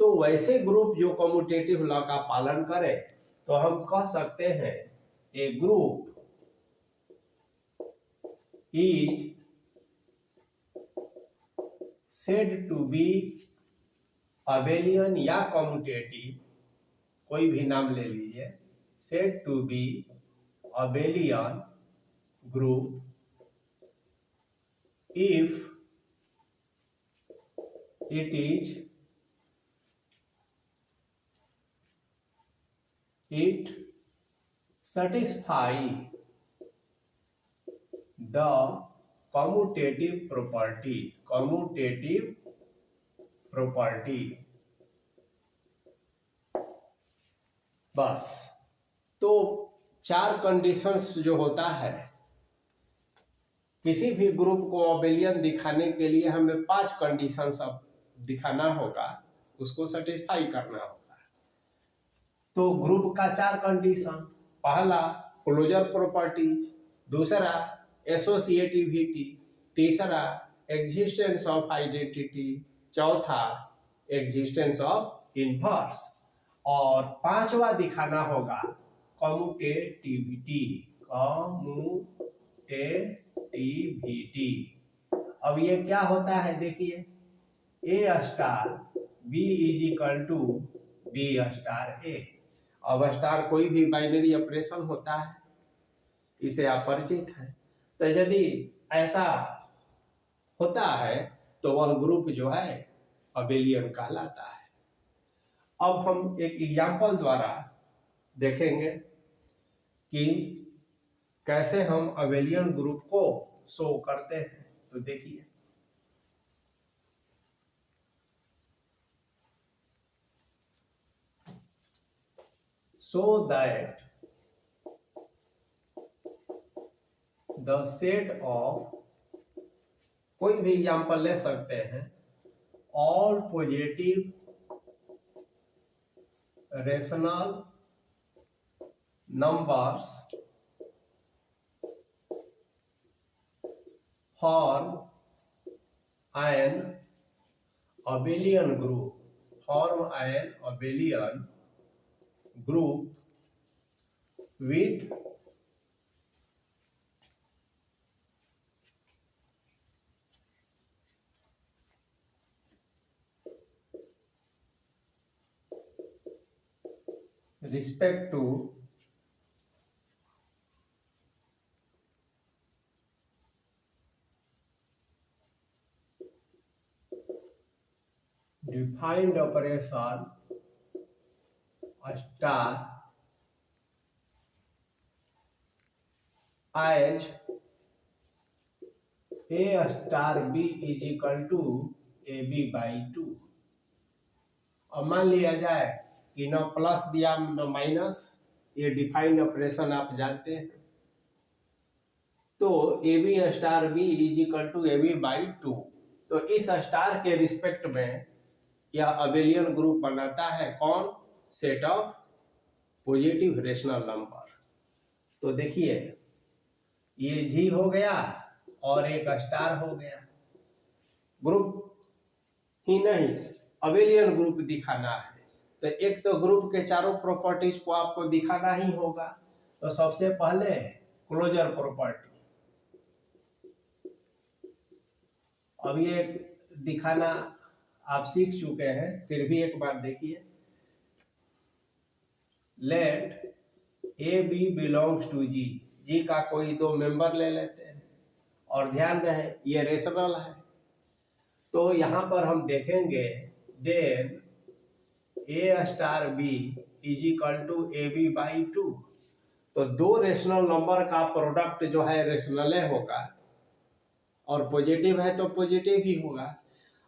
तो वैसे ग्रुप जो कम्यूटेटिव लॉ का पालन करे तो हम कह सकते हैं a group is said to be abelian या कम्यूटेटिव, कोई भी नाम ले लीजिए, said to be abelian group if it satisfy the commutative property बस। तो 4 कंडीशंस जो होता है, किसी भी ग्रुप को अबेलियन दिखाने के लिए हमें 5 कंडीशंस अब दिखाना होगा, उसको सेटिस्फाई करना होगा। तो ग्रुप का 4 कंडीशन, पहला क्लोजर प्रॉपर्टीज, दूसरा एसोसिएटिविटी, तीसरा एग्जिस्टेंस ऑफ आइडेंटिटी, चौथा एग्जिस्टेंस ऑफ इनवर्स, और 5वां दिखाना होगा कम्यूटेटिविटी। अब ये क्या होता है देखिए, a star B is equal to b star a. अब स्टार कोई भी बाइनरी ऑपरेशन होता है, इसे आप परिचित हैं। तो यदि ऐसा होता है तो वह ग्रुप जो है अबेलियन कहलाता है। अब हम एक एग्जाम्पल द्वारा देखेंगे कि कैसे हम अबेलियन ग्रुप को शो करते हैं। तो देखिए, so that the set of, कोई भी एग्जाम्पल ले सकते हैं, all positive rational numbers form an abelian group with respect to defined operation star as a star b is equal to ab by 2। अब मान लिया जाए कि न प्लस दिया न माइनस, ये डिफाइंड ऑपरेशन आप जानते हैं। तो A B star B is equal to A B by 2। तो इस स्टार के रिस्पेक्ट में यह अबेलियन ग्रुप बनाता है कौन? Set of positive rational number. तो देखिए, ये जी हो गया और एक स्टार हो गया। ग्रुप ही नहीं, अबेलियन ग्रुप दिखाना है तो एक तो ग्रुप के चारों प्रॉपर्टीज को आपको दिखाना ही होगा। तो सबसे पहले क्लोजर प्रॉपर्टी, अब ये दिखाना आप सीख चुके हैं, फिर भी एक बार देखिए। Let a b belongs to G, G का कोई 2 मेंबर ले लेते हैं और ध्यान रहे ये रेशनल है। तो यहां पर हम देखेंगे then A star B is equal to A B by 2। तो 2 रेशनल नंबर का प्रोडक्ट जो है रेशनल होगा, और पॉजिटिव है तो पॉजिटिव ही होगा,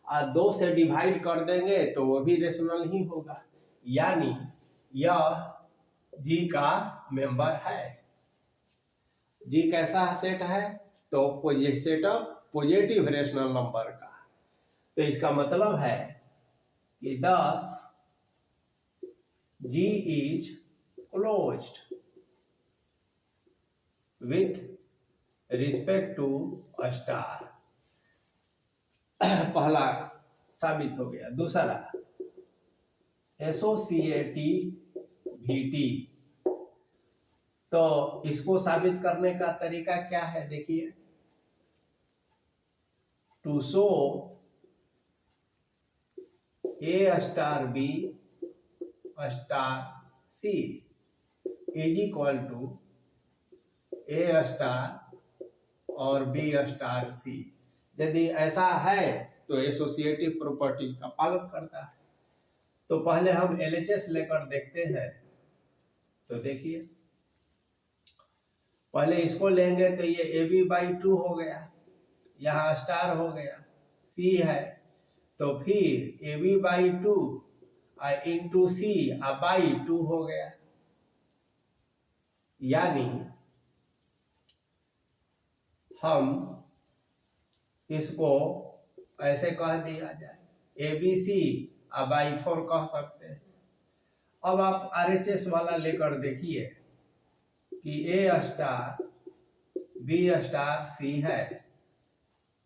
और 2 से डिवाइड कर देंगे तो वो भी रेशनल ही होगा, यानी यह जी का मेंबर है। जी कैसा सेट है? तो set of positive rational number का। तो इसका मतलब है कि thus G is closed with respect to a star। पहला साबित हो गया। दूसरा, एसोसिएटिविटी। तो इसको साबित करने का तरीका क्या है, देखिए, to show A star B star C is equal to A star और बी स्टार सी। यदि ऐसा है तो एसोसिएटिव प्रॉपर्टी का पालन करता है। तो पहले हम LHS लेकर देखते हैं। तो देखिए, पहले इसको लेंगे तो ये AB/2 हो गया, यहाँ स्टार हो गया, C है, तो फिर AB/2 इंटू C बाई 2 हो गया, यानी हम इसको ऐसे कह दिया जाए ABC बाई 4 कह सकते हैं। अब आप RHS वाला लेकर देखिए कि A star B star C है,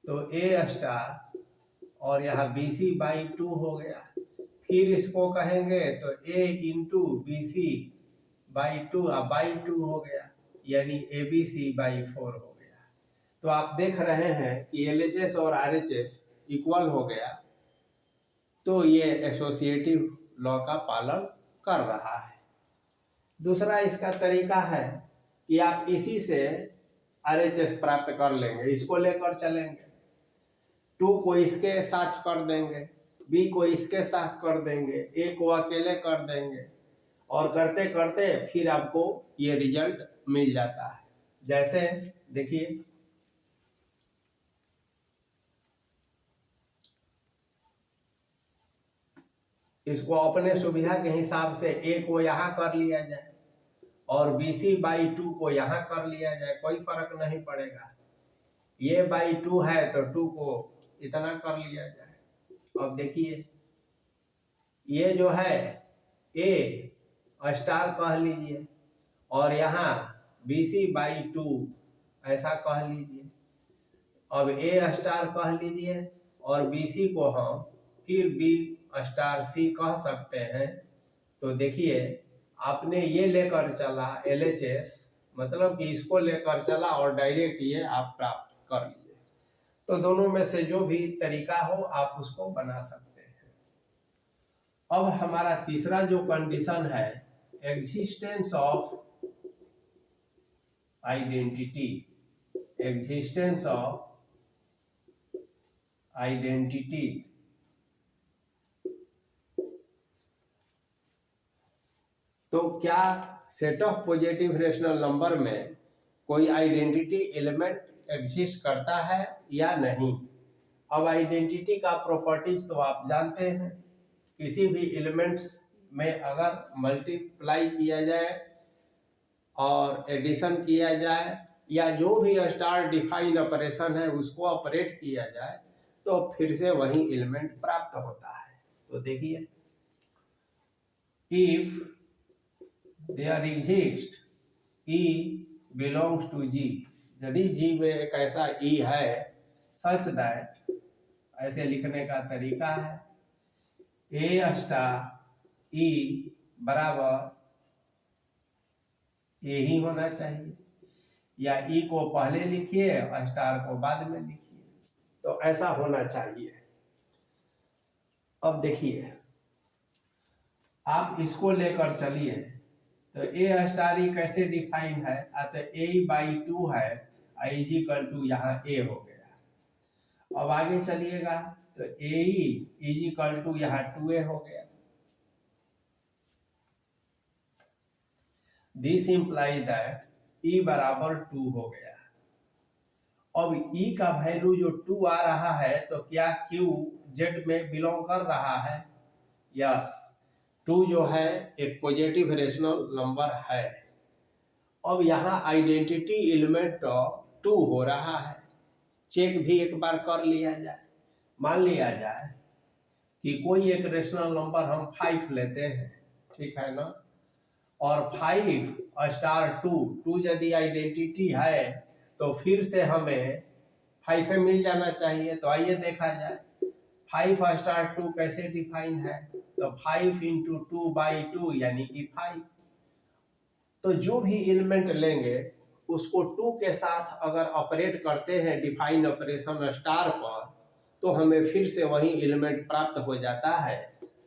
तो A स्टार और यहाँ BC/2 हो गया। फिर इसको कहेंगे तो A इंटू BC/2 बाई 2 हो गया, यानी ABC/4 हो गया। तो आप देख रहे हैं कि LHS और RHS इक्वल हो गया, तो ये एसोसिएटिव लॉ का पालन कर रहा है। दूसरा इसका तरीका है कि आप इसी से RHS प्राप्त कर लेंगे, इसको लेकर चलेंगे, 2 को इसके साथ कर देंगे, B को इसके साथ कर देंगे, A को अकेले कर देंगे, और करते करते फिर आपको ये रिजल्ट मिल जाता है। जैसे देखिए, इसको अपने सुविधा के हिसाब से A को यहाँ कर लिया जाए और BC/2 को यहाँ कर लिया जाए, कोई फर्क नहीं पड़ेगा। ये बाई 2 है तो 2 को इतना कर लिया जाए। अब देखिए, ये जो है A स्टार कह लीजिए और यहाँ BC/2 ऐसा कह लीजिए। अब A स्टार कह लीजिए और BC को हम फिर B स्टार C कह सकते हैं। तो देखिए, आपने ये लेकर चला LHS, मतलब कि इसको लेकर चला और डायरेक्ट ये आप प्राप्त कर लिए। तो दोनों में से जो भी तरीका हो आप उसको बना सकते हैं। अब हमारा तीसरा जो कंडीशन है, existence of identity. Existence of identity. तो क्या set of positive rational number में कोई आइडेंटिटी एलिमेंट एग्जिस्ट करता है या नहीं। अब आइडेंटिटी का प्रॉपर्टीज तो आप जानते हैं, किसी भी एलिमेंट्स में अगर मल्टीप्लाई किया जाए और एडिशन किया जाए या जो भी स्टार डिफाइन ऑपरेशन है उसको ऑपरेट किया जाए तो फिर से वही एलिमेंट प्राप्त होता है। तो देखिए, if there exist E belongs to G, यदि G में एक ऐसा E है सच दैट, ऐसे लिखने का तरीका है A स्टार E बराबर A ही होना चाहिए, या E को पहले लिखिए और स्टार को बाद में लिखिए, तो ऐसा होना चाहिए। अब देखिए, आप इसको लेकर चलिए, तो A स्टार ई कैसे डिफाइन है, तो A/2 है, इज इक्वल टू यहाँ A हो गया। अब आगे चलिएगा तो AE इज इक्वल टू यहाँ 2A हो गया। दिस इंप्लाई दैट E बराबर 2 हो गया। अब E का वैल्यू जो 2 आ रहा है, तो क्या Q Z में बिलोंग कर रहा है? यस, 2 जो है एक पॉजिटिव रेशनल नंबर है। अब यहाँ आइडेंटिटी एलिमेंट 2 हो रहा है, चेक भी एक बार कर लिया जाए। मान लिया जाए कि कोई एक रेशनल नंबर हम 5 लेते हैं, ठीक है ना, और 5 स्टार 2 यदि आइडेंटिटी है तो फिर से हमें 5 मिल जाना चाहिए। तो आइए देखा जाए 5 स्टार 2 कैसे डिफाइन है। तो 5 इंटू 2/2 यानी कि 5। तो जो भी एलिमेंट लेंगे उसको 2 के साथ अगर ऑपरेट करते हैं डिफाइन ऑपरेशन स्टार पर, तो हमें फिर से वही एलिमेंट प्राप्त हो जाता है।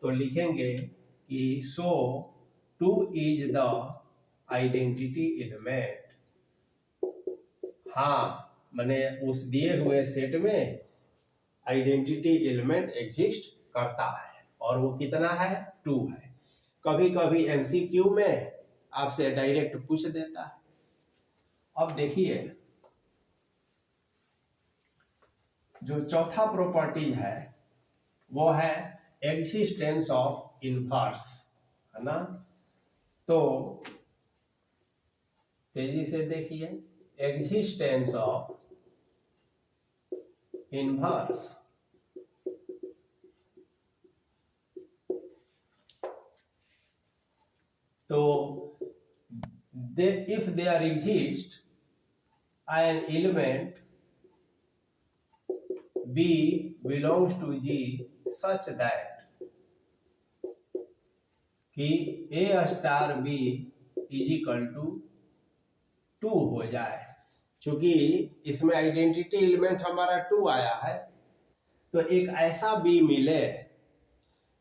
तो लिखेंगे कि सो 2 इज द आइडेंटिटी एलिमेंट। हाँ, मैंने उस दिए हुए सेट में आइडेंटिटी एलिमेंट एग्जिस्ट करता है और वो कितना है, 2 है। कभी कभी एमसीक्यू में आपसे डायरेक्ट पूछ देता है। अब देखिए जो चौथा प्रॉपर्टी है वो है एग्जिस्टेंस ऑफ इनवर्स, है ना। तो तेजी से देखिए, एग्जिस्टेंस ऑफ इनवर्स। तो if there exists an element B belongs to G such that कि A star B is equal to 2 हो जाए। चूंकि इसमें आइडेंटिटी एलिमेंट हमारा 2 आया है, तो एक ऐसा B मिले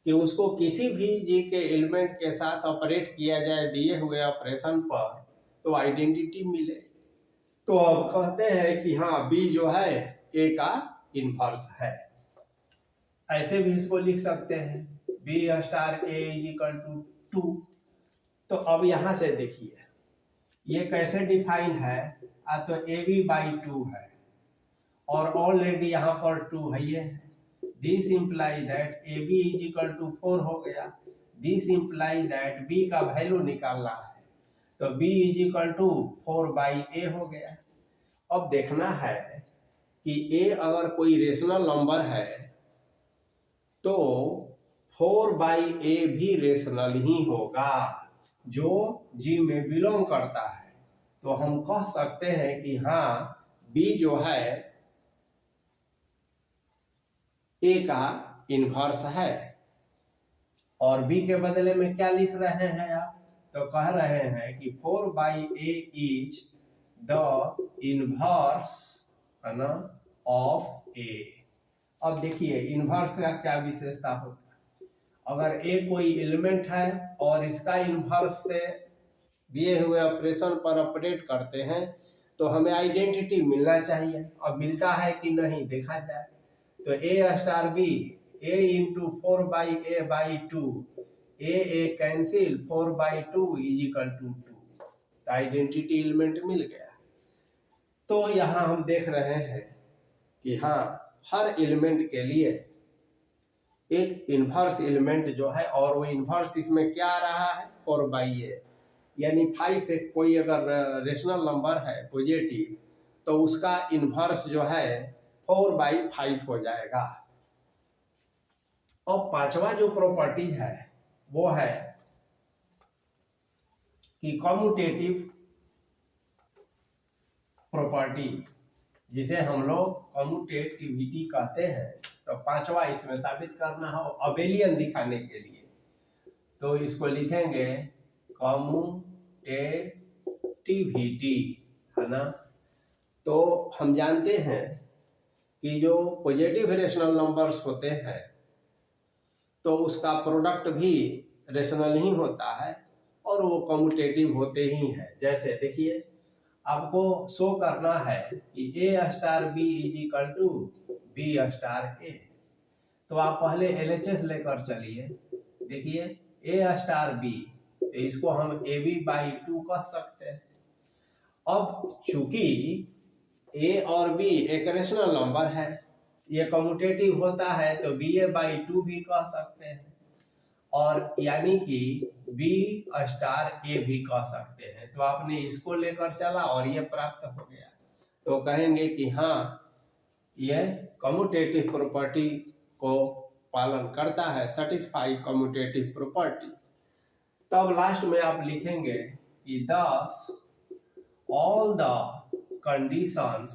कि उसको किसी भी G के एलिमेंट के साथ ऑपरेट किया जाए दिए हुए ऑपरेशन पर, तो आइडेंटिटी मिले। तो अब कहते हैं कि हाँ B जो है A का इनवर्स है। ऐसे भी इसको लिख सकते हैं B star A is equal to 2। तो अब यहां से देखिए ये कैसे डिफाइन है, तो AB/2 है और ऑलरेडी यहाँ पर 2 है। ये this imply that AB is equal to 4 हो गया। दिस इंप्लाई दैट B का वैल्यू निकालना है, तो B is equal to 4/A हो गया। अब देखना है कि A अगर कोई रेशनल नंबर है तो 4/A भी रेशनल ही होगा जो G में बिलोंग करता है। तो हम कह सकते हैं कि हाँ B जो है A का इनवर्स है। और B के बदले में क्या लिख रहे हैं आप, तो कह रहे हैं कि 4/A इज द इनवर्स, है ना, ऑफ A। अब देखिए इनवर्स का क्या विशेषता होता है। अगर A कोई एलिमेंट है और इसका इनवर्स से दिए हुए ऑपरेशन पर ऑपरेट करते हैं, तो हमें आइडेंटिटी मिलना चाहिए। अब मिलता है कि नहीं देखा जाए। तो A star B A into 4/A/2, A cancel 4/2 is equal to 2। Identity element मिल गया। तो यहाँ हम देख रहे हैं कि हाँ हर एलिमेंट के लिए एक इनवर्स एलिमेंट जो है, और वो इनवर्स इसमें क्या आ रहा है, 4/A, यानी 5 एक कोई अगर रेशनल नंबर है पॉजिटिव, तो उसका इनवर्स जो है 4/5 हो जाएगा। और पांचवा जो प्रॉपर्टी है वो है कि कम्यूटेटिव प्रॉपर्टी, जिसे हम लोग कम्यूटेटिविटी कहते हैं। तो पांचवा इसमें साबित करना हो अबेलियन दिखाने के लिए, तो इसको लिखेंगे कम्यूटेटिविटी, है ना। तो हम जानते हैं कि जो पॉजिटिव रेशनल नंबर्स होते हैं तो उसका प्रोडक्ट भी रेशनल ही होता है और वो कम्यूटेटिव होते ही हैं। जैसे देखिए आपको शो करना है कि A star B is equal to B star A, तो आप पहले LHS लेकर चलिए। देखिए A स्टार B, तो इसको हम AB/2 कह सकते हैं। अब चूंकि A और B एक रेशनल नंबर है, ये कम्यूटेटिव होता है, तो BA/2 भी कह सकते हैं, और यानी कि B स्टार A भी कह सकते हैं। तो आपने इसको लेकर चला और ये प्राप्त हो गया, तो कहेंगे कि हाँ ये कम्यूटेटिव प्रॉपर्टी को पालन करता है, सेटिस्फाई कम्यूटेटिव प्रॉपर्टी। तब लास्ट में आप लिखेंगे कि thus all the conditions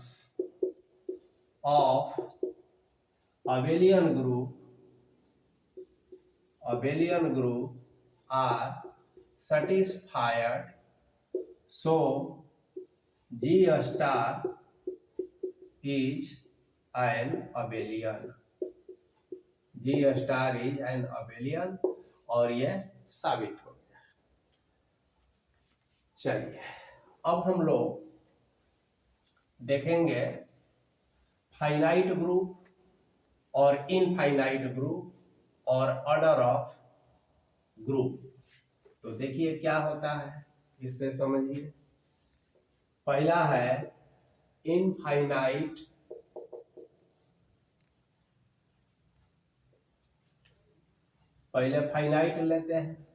of abelian group abelian group are satisfied, so G star is an abelian. G star is an abelian और यह साबित हो गया। चलिए अब हम लोग देखेंगे फाइनाइट ग्रुप और इनफाइनाइट ग्रुप और ऑर्डर ऑफ ग्रुप। तो देखिए क्या होता है, इससे समझिए। पहला है इनफाइनाइट पहले फाइनाइट लेते हैं।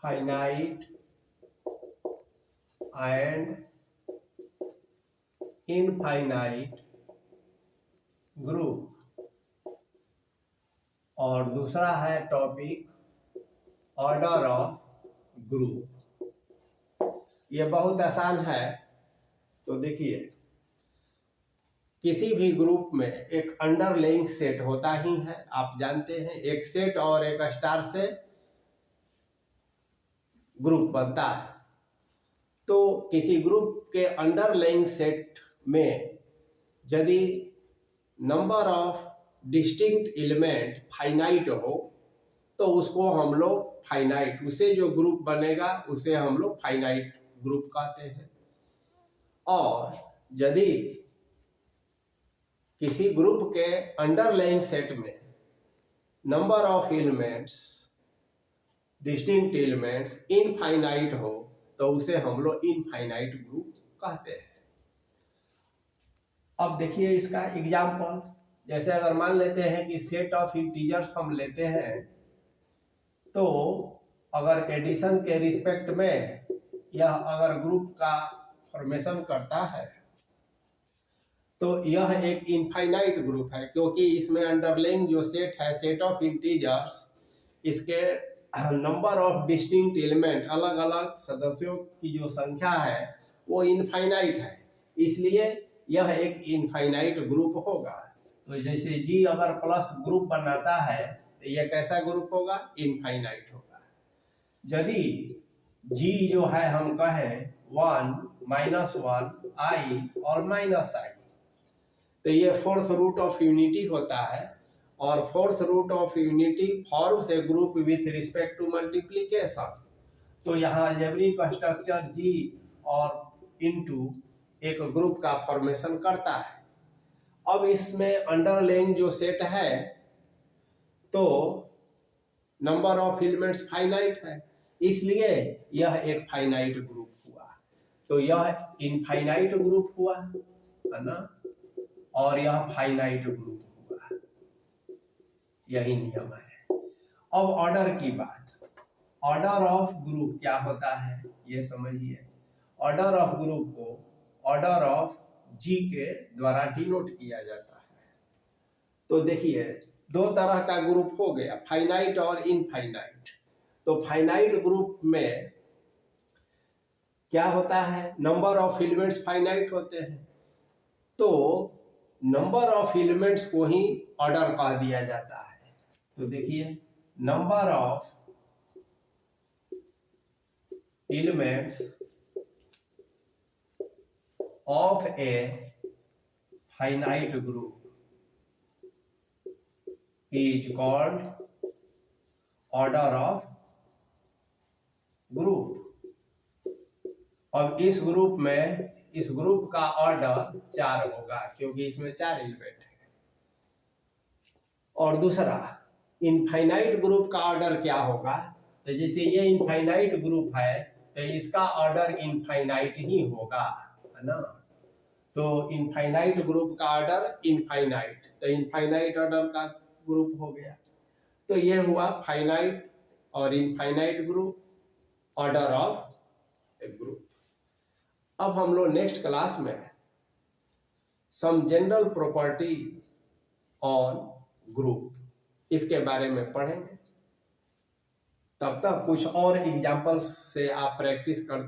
फाइनाइट एंड इनफाइनाइट ग्रुप और दूसरा है टॉपिक ऑर्डर ऑफ ग्रुप। ये बहुत आसान है। तो देखिए किसी भी ग्रुप में एक अंडरलाइंग सेट होता ही है, आप जानते हैं। एक सेट और एक स्टार से ग्रुप बनता है। तो किसी ग्रुप के अंडरलाइंग सेट में यदि number of distinct element finite हो तो उसको हम लोग फाइनाइट, उसे जो ग्रुप बनेगा उसे हम लोग फाइनाइट ग्रुप कहते हैं। और यदि किसी ग्रुप के अंडरलाइंग सेट में number of elements distinct elements infinite हो तो उसे हम लोग इनफाइनाइट ग्रुप कहते हैं। अब देखिए इसका एग्जाम्पल, जैसे अगर मान लेते हैं कि सेट ऑफ इंटीजर्स हम लेते हैं, तो अगर एडिशन के रिस्पेक्ट में यह अगर ग्रुप का फॉर्मेशन करता है तो यह एक इनफाइनाइट ग्रुप है, क्योंकि इसमें अंडरलाइंग जो सेट है सेट ऑफ इंटीजर्स, इसके नंबर ऑफ डिस्टिंक्ट एलिमेंट अलग अलग सदस्यों की जो संख्या है वो इनफाइनाइट है, इसलिए यह एक इनफाइनाइट ग्रुप होगा। तो जैसे जी अगर प्लस ग्रुप बनाता है तो यह कैसा ग्रुप होगा, इनफाइनाइट होगा। यदि जी जो है हम कहें 1 -1 i और -i, तो ये फोर्थ रूट ऑफ यूनिटी होता है और fourth root of unity forms a group with respect to multiplication. तो यहाँ अलजेब्रिक स्ट्रक्चर जी और इनटू एक ग्रुप का फॉर्मेशन करता है। अब इसमें अंडरलाइंग जो सेट है तो नंबर ऑफ एलिमेंट्स फाइनाइट है, इसलिए यह एक फाइनाइट ग्रुप हुआ। तो यह इनफाइनाइट ग्रुप हुआ है ना, और यह फाइनाइट ग्रुप हुआ। यही नियम है। अब ऑर्डर की बात, ऑर्डर ऑफ ग्रुप क्या होता है ये समझिए। ऑर्डर ऑफ ग्रुप को ऑर्डर ऑफ जी के द्वारा डिनोट किया जाता है। तो देखिए दो तरह का ग्रुप हो गया, फाइनाइट और इनफाइनाइट। तो फाइनाइट ग्रुप में क्या होता है, नंबर ऑफ एलिमेंट्स फाइनाइट होते हैं, तो नंबर ऑफ एलिमेंट्स को ही ऑर्डर कह दिया जाता है। तो देखिए number of elements of a finite group is called order of group. अब इस ग्रुप का ऑर्डर 4 होगा, क्योंकि इसमें 4 एलिमेंट है। और दूसरा इनफाइनाइट ग्रुप का ऑर्डर क्या होगा, तो जैसे ये इनफाइनाइट ग्रुप है तो इसका ऑर्डर इनफाइनाइट ही होगा, है ना। तो इनफाइनाइट ग्रुप का ऑर्डर इनफाइनाइट, तो इनफाइनाइट ऑर्डर का ग्रुप हो गया। तो ये हुआ फाइनाइट और infinite group, order of a group. अब हम लोग नेक्स्ट क्लास में some general property on group इसके बारे में पढ़ेंगे। तब तक कुछ और एग्जांपल्स से आप प्रैक्टिस कर